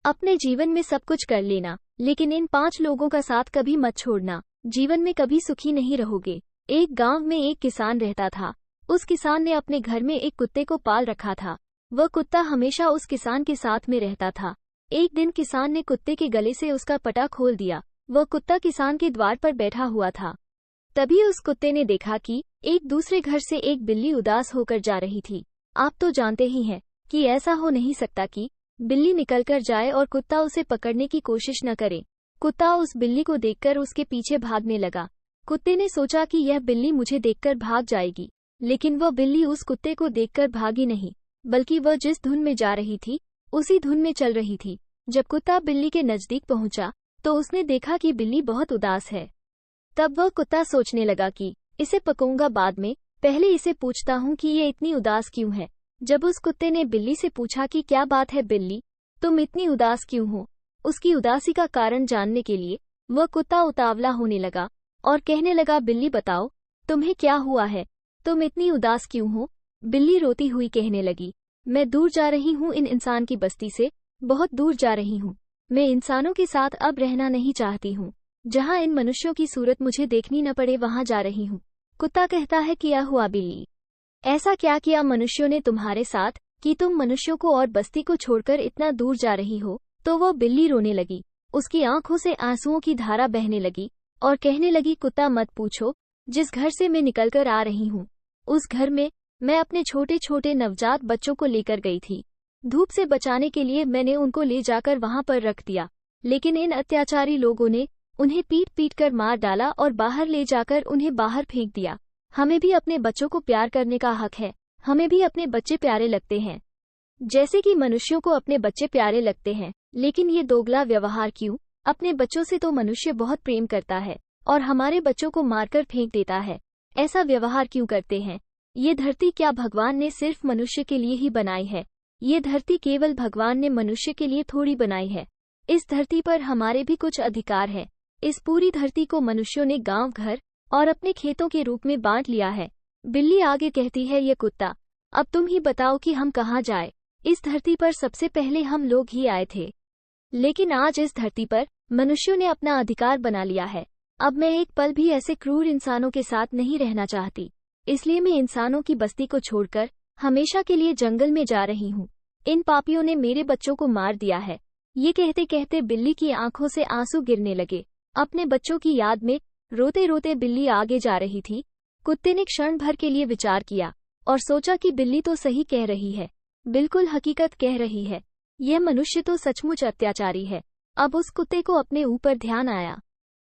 अपने जीवन में सब कुछ कर लेना, लेकिन इन 5 लोगों का साथ कभी मत छोड़ना। जीवन में कभी सुखी नहीं रहोगे। एक गांव में एक किसान रहता था। उस किसान ने अपने घर में एक कुत्ते को पाल रखा था। वह कुत्ता हमेशा उस किसान के साथ में रहता था। एक दिन किसान ने कुत्ते के गले से उसका पटा खोल दिया। वह कुत्ता किसान के द्वार पर बैठा हुआ था। तभी उस कुत्ते ने देखा कि एक दूसरे घर से एक बिल्ली उदास होकर जा रही थी। आप तो जानते ही हैं कि ऐसा हो नहीं सकता कि बिल्ली निकलकर जाए और कुत्ता उसे पकड़ने की कोशिश न करे। कुत्ता उस बिल्ली को देखकर उसके पीछे भागने लगा। कुत्ते ने सोचा कि यह बिल्ली मुझे देखकर भाग जाएगी, लेकिन वह बिल्ली उस कुत्ते को देखकर भागी नहीं, बल्कि वह जिस धुन में जा रही थी उसी धुन में चल रही थी। जब कुत्ता बिल्ली के नजदीक पहुंचा तो उसने देखा कि बिल्ली बहुत उदास है। तब वह कुत्ता सोचने लगा कि इसे पकाऊंगा बाद में, पहले इसे पूछता हूँ कि ये इतनी उदास क्यों है। जब उस कुत्ते ने बिल्ली से पूछा कि क्या बात है बिल्ली, तुम इतनी उदास क्यों हो, उसकी उदासी का कारण जानने के लिए वह कुत्ता उतावला होने लगा और कहने लगा, बिल्ली बताओ तुम्हें क्या हुआ है, तुम इतनी उदास क्यों हो। बिल्ली रोती हुई कहने लगी, मैं दूर जा रही हूँ, इन इंसान की बस्ती से बहुत दूर जा रही हूँ। मैं इंसानों के साथ अब रहना नहीं चाहती हूँ। जहाँ इन मनुष्यों की सूरत मुझे देखनी न पड़े वहाँ जा रही हूँ। कुत्ता कहता है, क्या हुआ बिल्ली, ऐसा क्या किया मनुष्यों ने तुम्हारे साथ कि तुम मनुष्यों को और बस्ती को छोड़कर इतना दूर जा रही हो। तो वो बिल्ली रोने लगी। उसकी आंखों से आंसुओं की धारा बहने लगी और कहने लगी, कुत्ता मत पूछो, जिस घर से मैं निकलकर आ रही हूँ उस घर में मैं अपने छोटे छोटे नवजात बच्चों को लेकर गई थी। धूप से बचाने के लिए मैंने उनको ले जाकर वहां पर रख दिया, लेकिन इन अत्याचारी लोगों ने उन्हें पीट पीट कर मार डाला और बाहर ले जाकर उन्हें बाहर फेंक दिया। हमें भी अपने बच्चों को प्यार करने का हक है। हमें भी अपने बच्चे प्यारे लगते हैं जैसे कि मनुष्यों को अपने बच्चे प्यारे लगते हैं, लेकिन ये दोगला व्यवहार क्यों। अपने बच्चों से तो मनुष्य बहुत प्रेम करता है और हमारे बच्चों को मारकर फेंक देता है। ऐसा व्यवहार क्यों करते हैं। ये धरती क्या भगवान ने सिर्फ मनुष्य के लिए ही बनाई है। ये धरती केवल भगवान ने मनुष्य के लिए थोड़ी बनाई है। इस धरती पर हमारे भी कुछ अधिकार है। इस पूरी धरती को मनुष्यों ने गांव, घर और अपने खेतों के रूप में बांट लिया है। बिल्ली आगे कहती है, ये कुत्ता, अब तुम ही बताओ कि हम कहाँ जाए। इस धरती पर सबसे पहले हम लोग ही आए थे, लेकिन आज इस धरती पर मनुष्यों ने अपना अधिकार बना लिया है। अब मैं एक पल भी ऐसे क्रूर इंसानों के साथ नहीं रहना चाहती, इसलिए मैं इंसानों की बस्ती को छोड़कर हमेशा के लिए जंगल में जा रही हूँ। इन पापियों ने मेरे बच्चों को मार दिया है। ये कहते कहते बिल्ली की आंखों से आंसू गिरने लगे। अपने बच्चों की याद में रोते रोते बिल्ली आगे जा रही थी। कुत्ते ने क्षण भर के लिए विचार किया और सोचा कि बिल्ली तो सही कह रही है, बिल्कुल हकीकत कह रही है। यह मनुष्य तो सचमुच अत्याचारी है। अब उस कुत्ते को अपने ऊपर ध्यान आया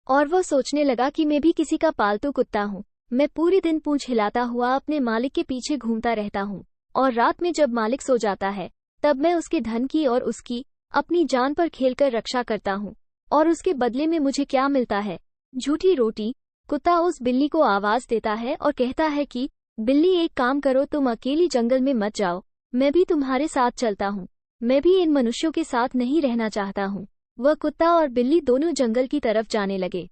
और वह सोचने लगा कि मैं भी किसी का पालतू कुत्ता हूँ। मैं पूरे दिन पूंछ हिलाता हुआ अपने मालिक के पीछे घूमता रहता हूँ और रात में जब मालिक सो जाता है तब मैं उसके धन की और उसकी अपनी जान पर खेलकर रक्षा करता हूँ। और उसके बदले में मुझे क्या मिलता है, झूठी रोटी। कुत्ता उस बिल्ली को आवाज देता है और कहता है कि बिल्ली एक काम करो, तुम अकेली जंगल में मत जाओ, मैं भी तुम्हारे साथ चलता हूँ। मैं भी इन मनुष्यों के साथ नहीं रहना चाहता हूँ। वह कुत्ता और बिल्ली दोनों जंगल की तरफ जाने लगे।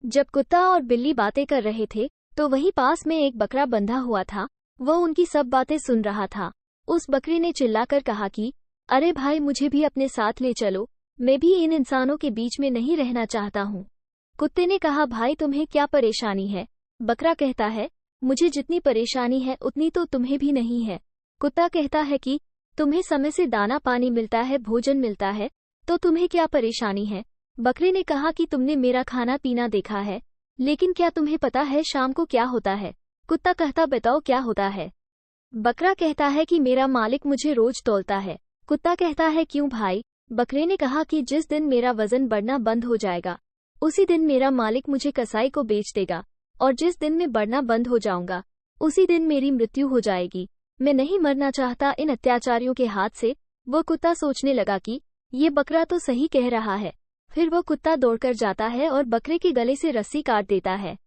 जब कुत्ता और बिल्ली बातें कर रहे थे तो वहीं पास में एक बकरा बंधा हुआ था। वह उनकी सब बातें सुन रहा था। उस बकरी ने चिल्लाकर कहा कि अरे भाई, मुझे भी अपने साथ ले चलो, मैं भी इन इंसानों के बीच में नहीं रहना चाहता हूँ। कुत्ते ने कहा, भाई तुम्हें क्या परेशानी है। बकरा कहता है, मुझे जितनी परेशानी है उतनी तो तुम्हें भी नहीं है। कुत्ता कहता है कि तुम्हें समय से दाना पानी मिलता है, भोजन मिलता है, तो तुम्हें क्या परेशानी है। बकरे ने कहा कि तुमने मेरा खाना पीना देखा है, लेकिन क्या तुम्हें पता है शाम को क्या होता है। कुत्ता कहता, बताओ क्या होता है। बकरा कहता है कि मेरा मालिक मुझे रोज तौलता है। कुत्ता कहता है, क्यों भाई। बकरे ने कहा कि जिस दिन मेरा वजन बढ़ना बंद हो जाएगा उसी दिन मेरा मालिक मुझे कसाई को बेच देगा, और जिस दिन मैं बढ़ना बंद हो जाऊंगा उसी दिन मेरी मृत्यु हो जाएगी। मैं नहीं मरना चाहता इन अत्याचारियों के हाथ से। वो कुत्ता सोचने लगा कि ये बकरा तो सही कह रहा है। फिर वो कुत्ता दौड़कर जाता है और बकरे के गले से रस्सी काट देता है।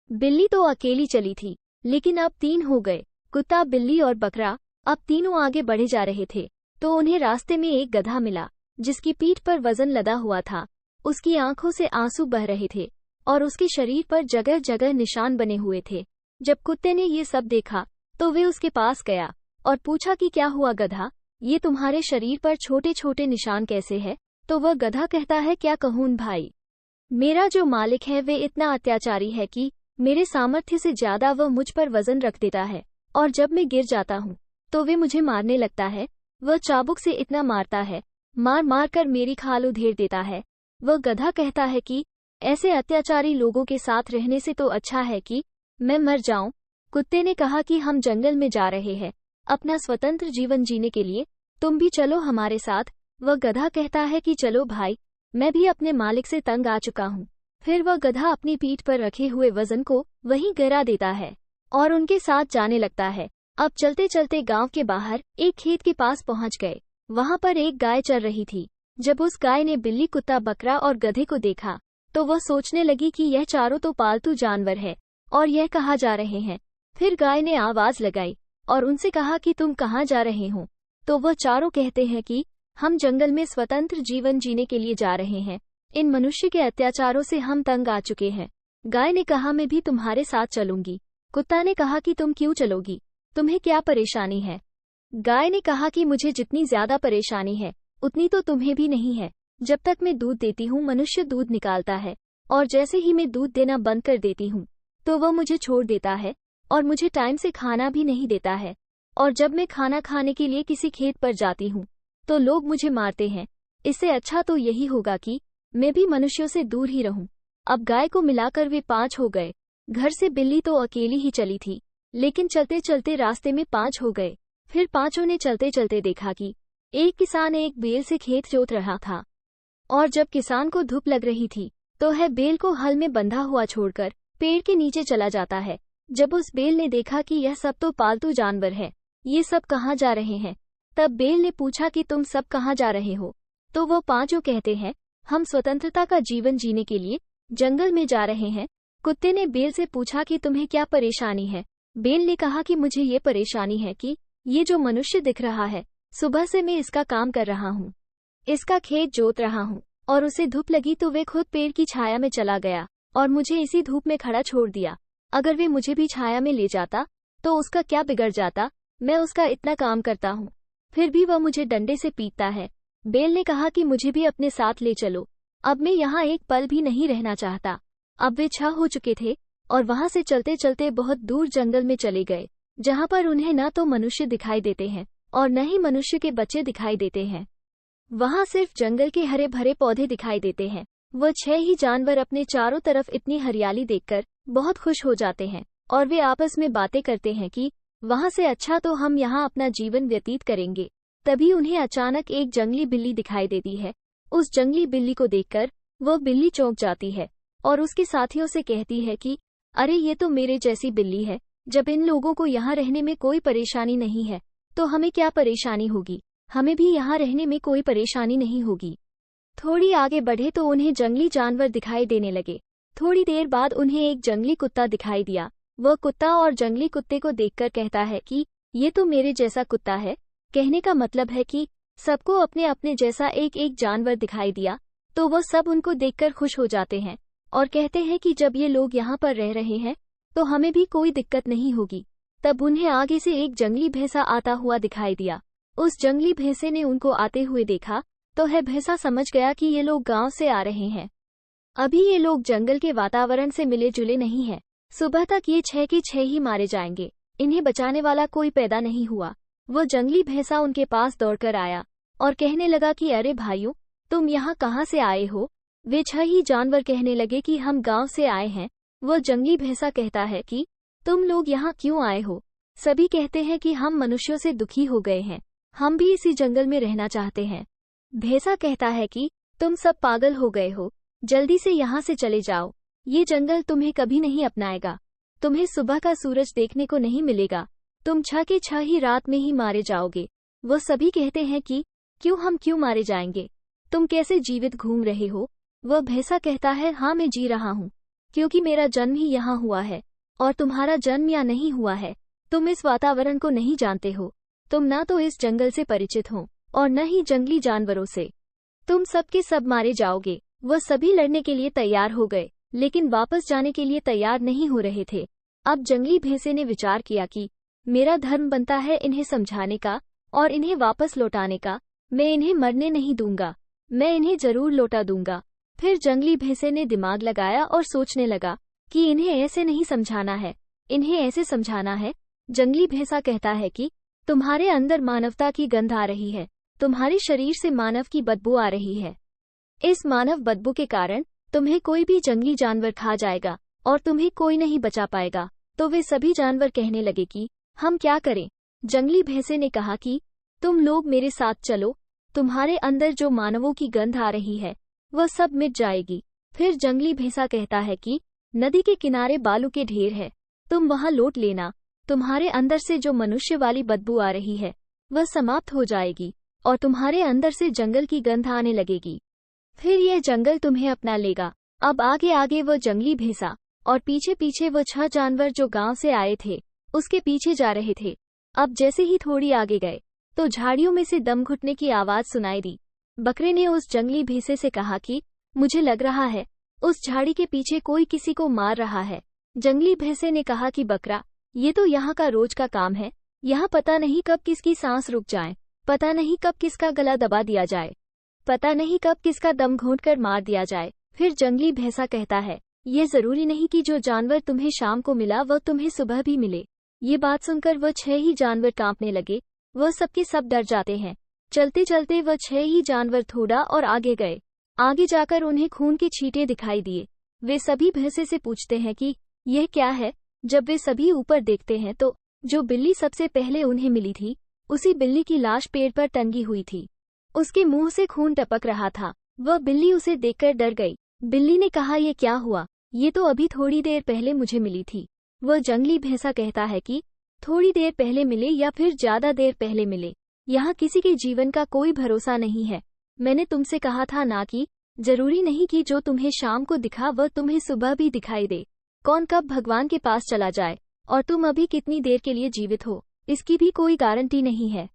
बिल्ली तो अकेली चली थी, लेकिन अब 3 हो गए। कुत्ता, बिल्ली और बकरा अब तीनों आगे बढ़े जा रहे थे तो उन्हें रास्ते में एक गधा मिला जिसकी पीठ पर वजन लदा हुआ था। उसकी आंखों से आंसू बह रहे थे और उसके शरीर पर जगह जगह निशान बने हुए थे। जब कुत्ते ने ये सब देखा तो वे उसके पास गया और पूछा कि क्या हुआ गधा, ये तुम्हारे शरीर पर छोटे छोटे निशान कैसे है। तो वह गधा कहता है, क्या कहूँ भाई, मेरा जो मालिक है वे इतना अत्याचारी है कि मेरे सामर्थ्य से ज्यादा वह मुझ पर वजन रख देता है, और जब मैं गिर जाता हूँ तो वे मुझे मारने लगता है। वह चाबुक से इतना मारता है, मार मार कर मेरी खाल उधेड़ देता है। वह गधा कहता है कि ऐसे अत्याचारी लोगों के साथ रहने से तो अच्छा है कि मैं मर जाऊं। कुत्ते ने कहा कि हम जंगल में जा रहे हैं अपना स्वतंत्र जीवन जीने के लिए, तुम भी चलो हमारे साथ। वह गधा कहता है कि चलो भाई, मैं भी अपने मालिक से तंग आ चुका हूँ। फिर वह गधा अपनी पीठ पर रखे हुए वजन को वहीं गिरा देता है और उनके साथ जाने लगता है। अब चलते चलते गांव के बाहर एक खेत के पास पहुंच गए। वहां पर एक गाय चर रही थी। जब उस गाय ने बिल्ली, कुत्ता, बकरा और गधे को देखा तो वह सोचने लगी कि यह चारों तो पालतू जानवर है और यह कहाँ जा रहे हैं। फिर गाय ने आवाज लगाई और उनसे कहा कि तुम कहाँ जा रहे हो। तो वह चारों कहते हैं कि हम जंगल में स्वतंत्र जीवन जीने के लिए जा रहे हैं। इन मनुष्य के अत्याचारों से हम तंग आ चुके हैं। गाय ने कहा, मैं भी तुम्हारे साथ चलूंगी। कुत्ता ने कहा कि तुम क्यों चलोगी, तुम्हें क्या परेशानी है। गाय ने कहा कि मुझे जितनी ज्यादा परेशानी है उतनी तो तुम्हें भी नहीं है। जब तक मैं दूध देती हूँ मनुष्य दूध निकालता है, और जैसे ही मैं दूध देना बंद कर देती हूँ तो वह मुझे छोड़ देता है और मुझे टाइम से खाना भी नहीं देता है। और जब मैं खाना खाने के लिए किसी खेत पर जाती हूँ तो लोग मुझे मारते हैं। इससे अच्छा तो यही होगा कि मैं भी मनुष्यों से दूर ही रहूं। अब गाय को मिलाकर वे 5 हो गए। घर से बिल्ली तो अकेली ही चली थी, लेकिन चलते चलते रास्ते में 5 हो गए। फिर पांचों ने चलते चलते देखा कि एक किसान एक बेल से खेत जोत रहा था, और जब किसान को धूप लग रही थी तो वह बेल को हल में बंधा हुआ छोड़कर पेड़ के नीचे चला जाता है। जब उस बेल ने देखा कि यह सब तो पालतू जानवर है, ये सब कहाँ जा रहे हैं, तब बेल ने पूछा कि तुम सब कहाँ जा रहे हो। तो वो पांचों कहते हैं, हम स्वतंत्रता का जीवन जीने के लिए जंगल में जा रहे हैं। कुत्ते ने बेल से पूछा कि तुम्हें क्या परेशानी है। बेल ने कहा कि मुझे ये परेशानी है कि ये जो मनुष्य दिख रहा है, सुबह से मैं इसका काम कर रहा हूँ, इसका खेत जोत रहा हूँ, और उसे धूप लगी तो वे खुद पेड़ की छाया में चला गया और मुझे इसी धूप में खड़ा छोड़ दिया। अगर वे मुझे भी छाया में ले जाता तो उसका क्या बिगड़ जाता, मैं उसका इतना काम करता हूँ, फिर भी वह मुझे डंडे से पीटता है। बेल ने कहा कि मुझे भी अपने साथ ले चलो, अब मैं यहाँ एक पल भी नहीं रहना चाहता। अब वे 6 हो चुके थे और वहां से चलते चलते बहुत दूर जंगल में चले गए, जहाँ पर उन्हें न तो मनुष्य दिखाई देते हैं और न ही मनुष्य के बच्चे दिखाई देते हैं। वहां सिर्फ जंगल के हरे भरे पौधे दिखाई देते हैं। वह 6 ही जानवर अपने चारों तरफ इतनी हरियाली देखकर बहुत खुश हो जाते हैं और वे आपस में बातें करते हैं कि वहां से अच्छा तो हम यहाँ अपना जीवन व्यतीत करेंगे। तभी उन्हें अचानक एक जंगली बिल्ली दिखाई देती है। उस जंगली बिल्ली को देखकर वह बिल्ली चौंक जाती है और उसके साथियों से कहती है कि अरे ये तो मेरे जैसी बिल्ली है। जब इन लोगों को यहाँ रहने में कोई परेशानी नहीं है तो हमें क्या परेशानी होगी, हमें भी यहाँ रहने में कोई परेशानी नहीं होगी। थोड़ी आगे बढ़े तो उन्हें जंगली जानवर दिखाई देने लगे। थोड़ी देर बाद उन्हें एक जंगली कुत्ता दिखाई दिया। वह कुत्ता और जंगली कुत्ते को देखकर कहता है कि ये तो मेरे जैसा कुत्ता है। कहने का मतलब है कि सबको अपने अपने जैसा एक एक जानवर दिखाई दिया, तो वह सब उनको देखकर खुश हो जाते हैं और कहते हैं कि जब ये लोग यहाँ पर रह रहे हैं तो हमें भी कोई दिक्कत नहीं होगी। तब उन्हें आगे से एक जंगली भैंसा आता हुआ दिखाई दिया। उस जंगली भैंसे ने उनको आते हुए देखा तो वह भैंसा समझ गया कि ये लोग गांव से आ रहे हैं। अभी ये लोग जंगल के वातावरण से मिले जुले नहीं हैं। सुबह तक ये 6 के 6 ही मारे जाएंगे, इन्हें बचाने वाला कोई पैदा नहीं हुआ। वो जंगली भैंसा उनके पास दौड़कर आया और कहने लगा कि अरे भाइयों, तुम यहाँ कहाँ से आए हो। वे 6 ही जानवर कहने लगे कि हम गांव से आए हैं। वह जंगली भैंसा कहता है कि तुम लोग यहाँ क्यों आए हो। सभी कहते हैं कि हम मनुष्यों से दुखी हो गए हैं, हम भी इसी जंगल में रहना चाहते हैं। भैंसा कहता है कि तुम सब पागल हो गए हो, जल्दी से यहाँ से चले जाओ, ये जंगल तुम्हें कभी नहीं अपनाएगा, तुम्हें सुबह का सूरज देखने को नहीं मिलेगा, तुम 6 के 6 ही रात में ही मारे जाओगे। वह सभी कहते हैं कि हम क्यों मारे जाएंगे, तुम कैसे जीवित घूम रहे हो। वह भैंसा कहता है हाँ, मैं जी रहा हूँ, क्योंकि मेरा जन्म ही यहाँ हुआ है और तुम्हारा जन्म यहाँ नहीं हुआ है। तुम इस वातावरण को नहीं जानते हो, तुम ना तो इस जंगल से परिचित हो और न ही जंगली जानवरों से, तुम सब के सब मारे जाओगे। वह सभी लड़ने के लिए तैयार हो गए, लेकिन वापस जाने के लिए तैयार नहीं हो रहे थे। अब जंगली भैंसे ने विचार किया कि मेरा धर्म बनता है इन्हें समझाने का और इन्हें वापस लौटाने का, मैं इन्हें मरने नहीं दूंगा। मैं इन्हें जरूर लौटा दूंगा। फिर जंगली भैंसे ने दिमाग लगाया और सोचने लगा कि इन्हें ऐसे नहीं समझाना है, इन्हें ऐसे समझाना है। जंगली भैंसा कहता है कि तुम्हारे अंदर मानवता की गंध आ रही है, तुम्हारे शरीर से मानव की बदबू आ रही है। इस मानव बदबू के कारण तुम्हें कोई भी जंगली जानवर खा जाएगा और तुम्हें कोई नहीं बचा पाएगा। तो वे सभी जानवर कहने लगे कि हम क्या करें। जंगली भैंसे ने कहा कि तुम लोग मेरे साथ चलो, तुम्हारे अंदर जो मानवों की गंध आ रही है वह सब मिट जाएगी। फिर जंगली भैंसा कहता है कि नदी के किनारे बालू के ढेर है, तुम वहां लौट लेना, तुम्हारे अंदर से जो मनुष्य वाली बदबू आ रही है वह समाप्त हो जाएगी और तुम्हारे अंदर से जंगल की गंध आने लगेगी। फिर यह जंगल तुम्हें अपना लेगा। अब आगे आगे वह जंगली भैंसा और पीछे पीछे वो 6 जानवर जो गांव से आए थे उसके पीछे जा रहे थे। अब जैसे ही थोड़ी आगे गए तो झाड़ियों में से दम घुटने की आवाज सुनाई दी। बकरे ने उस जंगली भैंसे से कहा कि मुझे लग रहा है उस झाड़ी के पीछे कोई किसी को मार रहा है। जंगली भैंसे ने कहा कि बकरा, ये तो यहाँ का रोज का काम है, यहाँ पता नहीं कब किसकी सांस रुक जाए, पता नहीं कब किसका गला दबा दिया जाए, पता नहीं कब किसका दम घोंट कर मार दिया जाए। फिर जंगली भैंसा कहता है, यह जरूरी नहीं कि जो जानवर तुम्हें शाम को मिला वह तुम्हें सुबह भी मिले। ये बात सुनकर वह 6 ही जानवर कांपने लगे, वह सबके सब डर जाते हैं। चलते चलते वह 6 ही जानवर थोड़ा और आगे गए। आगे जाकर उन्हें खून के छींटे दिखाई दिए। वे सभी भैंसे से पूछते हैं कि यह क्या है। जब वे सभी ऊपर देखते हैं तो जो बिल्ली सबसे पहले उन्हें मिली थी उसी बिल्ली की लाश पेड़ पर टंगी हुई थी। उसके मुंह से खून टपक रहा था। वह बिल्ली उसे देखकर डर गई। बिल्ली ने कहा, ये क्या हुआ, ये तो अभी थोड़ी देर पहले मुझे मिली थी। वह जंगली भैंसा कहता है कि थोड़ी देर पहले मिले या फिर ज्यादा देर पहले मिले, यहाँ किसी के जीवन का कोई भरोसा नहीं है। मैंने तुमसे कहा था ना कि जरूरी नहीं कि जो तुम्हें शाम को दिखा वह तुम्हें सुबह भी दिखाई दे। कौन कब भगवान के पास चला जाए और तुम अभी कितनी देर के लिए जीवित हो इसकी भी कोई गारंटी नहीं है।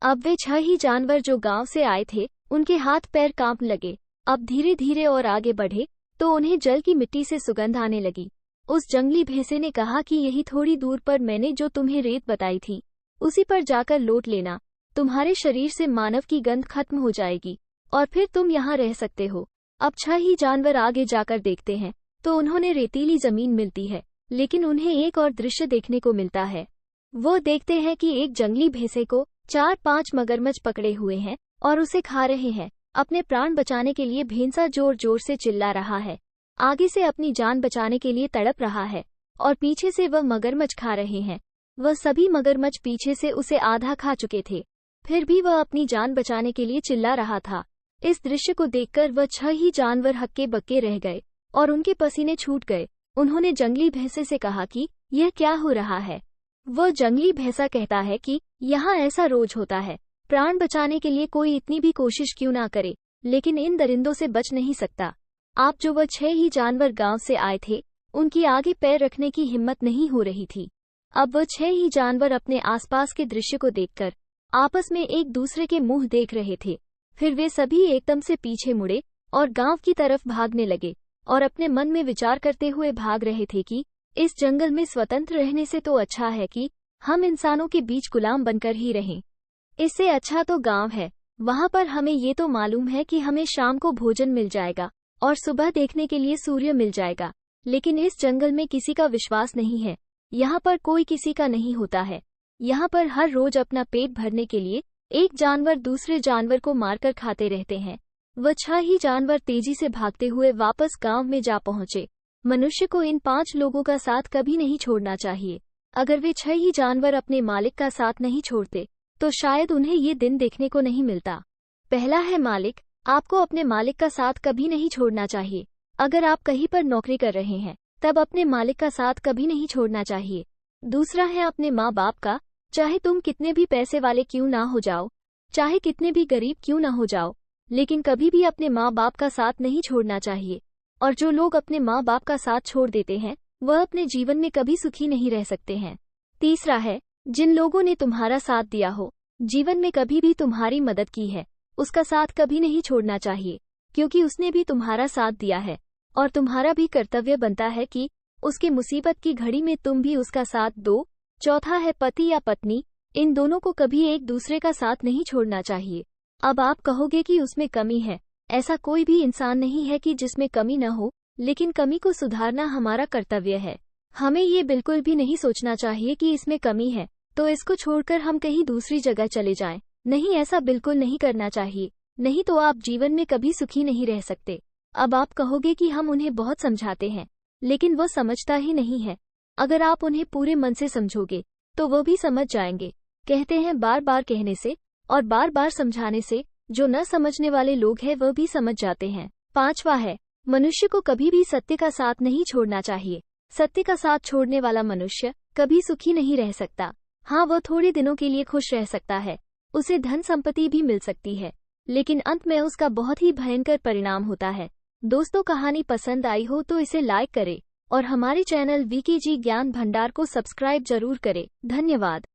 अब वे 6 ही जानवर जो गांव से आए थे उनके हाथ पैर कांप लगे। अब धीरे धीरे और आगे बढ़े तो उन्हें जल की मिट्टी से सुगंध आने लगी। उस जंगली भैंसे ने कहा कि यही थोड़ी दूर पर मैंने जो तुम्हें रेत बताई थी उसी पर जाकर लौट लेना, तुम्हारे शरीर से मानव की गंध खत्म हो जाएगी और फिर तुम यहाँ रह सकते हो। अब 6 ही जानवर आगे जाकर देखते हैं तो उन्होंने रेतीली जमीन मिलती है, लेकिन उन्हें एक और दृश्य देखने को मिलता है। वो देखते हैं कि एक जंगली भैंसे को 4-5 मगरमच्छ पकड़े हुए हैं और उसे खा रहे हैं। अपने प्राण बचाने के लिए भैंसा जोर जोर से चिल्ला रहा है, आगे से अपनी जान बचाने के लिए तड़प रहा है और पीछे से वह मगरमच्छ खा रहे हैं। वह सभी मगरमच्छ पीछे से उसे आधा खा चुके थे, फिर भी वह अपनी जान बचाने के लिए चिल्ला रहा था। इस दृश्य को देखकर वह 6 ही जानवर हक्के बक्के रह गए और उनके पसीने छूट गए। उन्होंने जंगली भैंसे से कहा कि यह क्या हो रहा है। वह जंगली भैंसा कहता है कि यहाँ ऐसा रोज होता है, प्राण बचाने के लिए कोई इतनी भी कोशिश क्यों ना करे, लेकिन इन दरिंदों से बच नहीं सकता। आप जो वह 6 ही जानवर गांव से आए थे उनकी आगे पैर रखने की हिम्मत नहीं हो रही थी। अब वह 6 ही जानवर अपने आसपास के दृश्य को देखकर आपस में एक दूसरे के मुंह देख रहे थे। फिर वे सभी एकदम से पीछे मुड़े और गांव की तरफ भागने लगे और अपने मन में विचार करते हुए भाग रहे थे कि इस जंगल में स्वतंत्र रहने से तो अच्छा है कि हम इंसानों के बीच गुलाम बनकर ही रहें। इससे अच्छा तो गांव है, वहां पर हमें ये तो मालूम है कि हमें शाम को भोजन मिल जाएगा और सुबह देखने के लिए सूर्य मिल जाएगा। लेकिन इस जंगल में किसी का विश्वास नहीं है, यहाँ पर कोई किसी का नहीं होता है। यहाँ पर हर रोज अपना पेट भरने के लिए एक जानवर दूसरे जानवर को मारकर खाते रहते हैं। वह 6 ही जानवर तेजी से भागते हुए वापस गांव में जा पहुंचे। मनुष्य को इन 5 लोगों का साथ कभी नहीं छोड़ना चाहिए। अगर वे 6 ही जानवर अपने मालिक का साथ नहीं छोड़ते तो शायद उन्हें ये दिन देखने को नहीं मिलता। पहला है मालिक, आपको अपने मालिक का साथ कभी नहीं छोड़ना चाहिए। अगर आप कहीं पर नौकरी कर रहे हैं तब अपने मालिक का साथ कभी नहीं छोड़ना चाहिए। दूसरा है अपने माँ बाप का, चाहे तुम कितने भी पैसे वाले क्यों ना हो जाओ, चाहे कितने भी गरीब क्यों ना हो जाओ, लेकिन कभी भी अपने माँ बाप का साथ नहीं छोड़ना चाहिए। और जो लोग अपने माँ बाप का साथ छोड़ देते हैं वह अपने जीवन में कभी सुखी नहीं रह सकते हैं। तीसरा है, जिन लोगों ने तुम्हारा साथ दिया हो, जीवन में कभी भी तुम्हारी मदद की है, उसका साथ कभी नहीं छोड़ना चाहिए, क्योंकि उसने भी तुम्हारा साथ दिया है और तुम्हारा भी कर्तव्य बनता है कि उसके मुसीबत की घड़ी में तुम भी उसका साथ दो। चौथा है पति या पत्नी, इन दोनों को कभी एक दूसरे का साथ नहीं छोड़ना चाहिए। अब आप कहोगे कि उसमें कमी है, ऐसा कोई भी इंसान नहीं है कि जिसमें कमी न हो, लेकिन कमी को सुधारना हमारा कर्तव्य है। हमें ये बिल्कुल भी नहीं सोचना चाहिए कि इसमें कमी है तो इसको छोड़कर हम कहीं दूसरी जगह चले जाएं। नहीं, ऐसा बिल्कुल नहीं करना चाहिए, नहीं तो आप जीवन में कभी सुखी नहीं रह सकते। अब आप कहोगे कि हम उन्हें बहुत समझाते हैं, लेकिन वो समझता ही नहीं है। अगर आप उन्हें पूरे मन से समझोगे तो वो भी समझ जाएंगे। कहते हैं बार बार कहने से और बार बार समझाने से जो न समझने वाले लोग हैं वह भी समझ जाते हैं। 5वां है, मनुष्य को कभी भी सत्य का साथ नहीं छोड़ना चाहिए। सत्य का साथ छोड़ने वाला मनुष्य कभी सुखी नहीं रह सकता। हाँ, वो थोड़े दिनों के लिए खुश रह सकता है, उसे धन संपत्ति भी मिल सकती है, लेकिन अंत में उसका बहुत ही भयंकर परिणाम होता है। दोस्तों, कहानी पसंद आई हो तो इसे लाइक करें और हमारे चैनल वीकेजी ज्ञान भंडार को सब्सक्राइब जरूर करें। धन्यवाद।